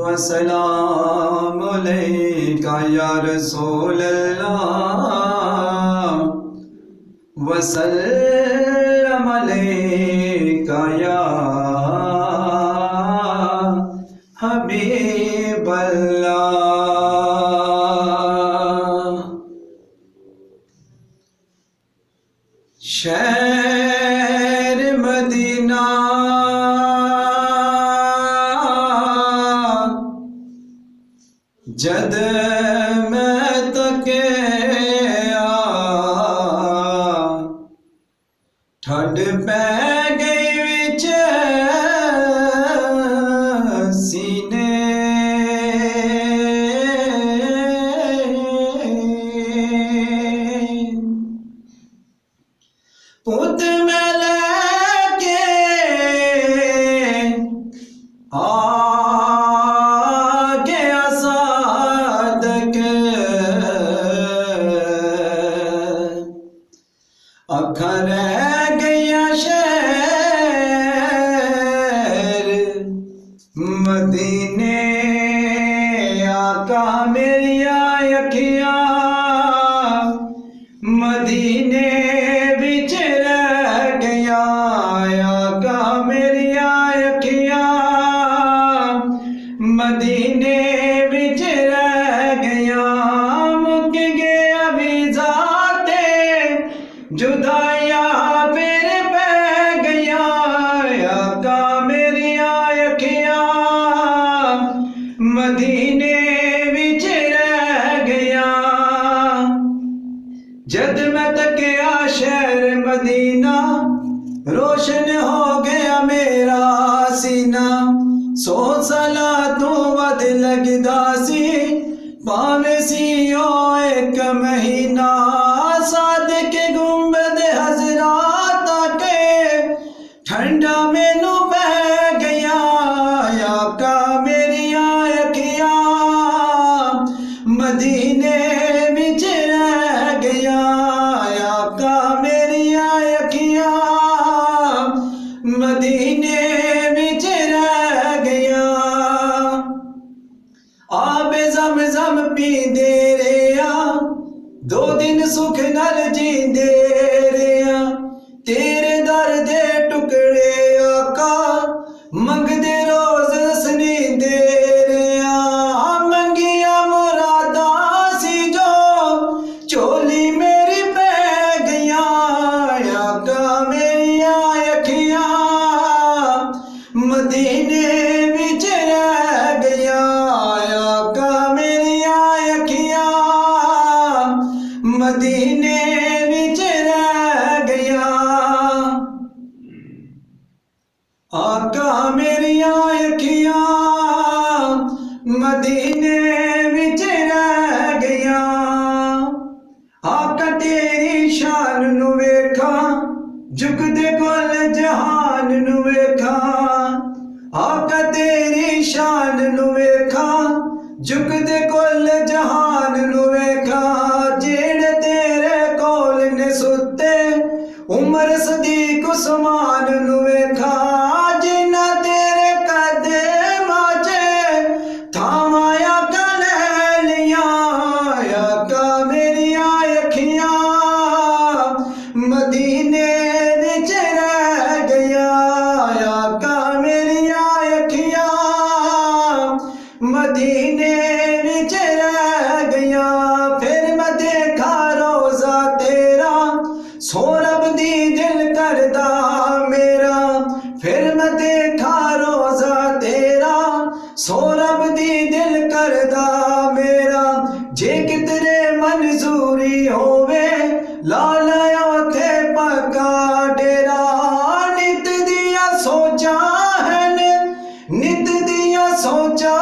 वसलाम अलैका या रसूल अल्लाह, वसल्लम अलैका या हबीब अल्लाह। शहर मदीना जद मैं तकिया, ठंड पै गई विच सीने, पुत मैं लेके आ गया सादक, अखा रह गया शहर मदीने, आका मेरी अखियां मदीने विच रह गया, आका मेरी अखियां मदीने विच रह गया। मुक गया वीज़ा ते जुदाइया फिर पै गया, आका मेरी अखियां मदीने विच रह गया। जद मैं तकिया शहर मदीना, रोशन हो गया मेरा सीना। 100 साला तू वध लगदा सी, भावें सी ओ एक महीना। सादिक गुंबद हजरा ताके ठंडा मैनू बह गया, आका मेरी अखियां मदीने विच रह गया, आका मेरी अखियां मदीने विच रह गया। आबे ज़म-ज़म पींदे रेहा, 2 दिन सुख नाल जींदे रेहा। तेरे दर दे टुकड़े आका मंगदे रोज़ सनींदे रेहा। मंगिया मुरादा सी जो झोली मेरी पै गया, आका मेरी अखियां मदीने विच रह गया, आका मेरी अखियां मदीने विच रह गया। आका मेरी अखियां मदीने विच रह गया। आका तेरी शान नू वेखा, झुकदे कुल जहान नू वेखा। आका तेरी शान नू वेखा, झुकदे कुल जहान नू वेखा। जेड़े तेरे कोल ने सुते, उमर सदीक उस्मान नू वेखा। जिन्ना तेरे कदमां च थावां आका लै लिया, आका मेरी अखियां मदीने विच रह गया, आका मेरी अखियां मदीने विच रह गया। फिर मैं देखा रोज़ा तेरा, सोरब दी दिल करदा मेरा। फिर मैं देखा रोज़ा तेरा, सोरब दी दिल करदा मेरा। जे कितरे मंजूरी होवे, ला लाया उथे पक्का डेरा। नित दिया सोचा है, नित दिया सोचा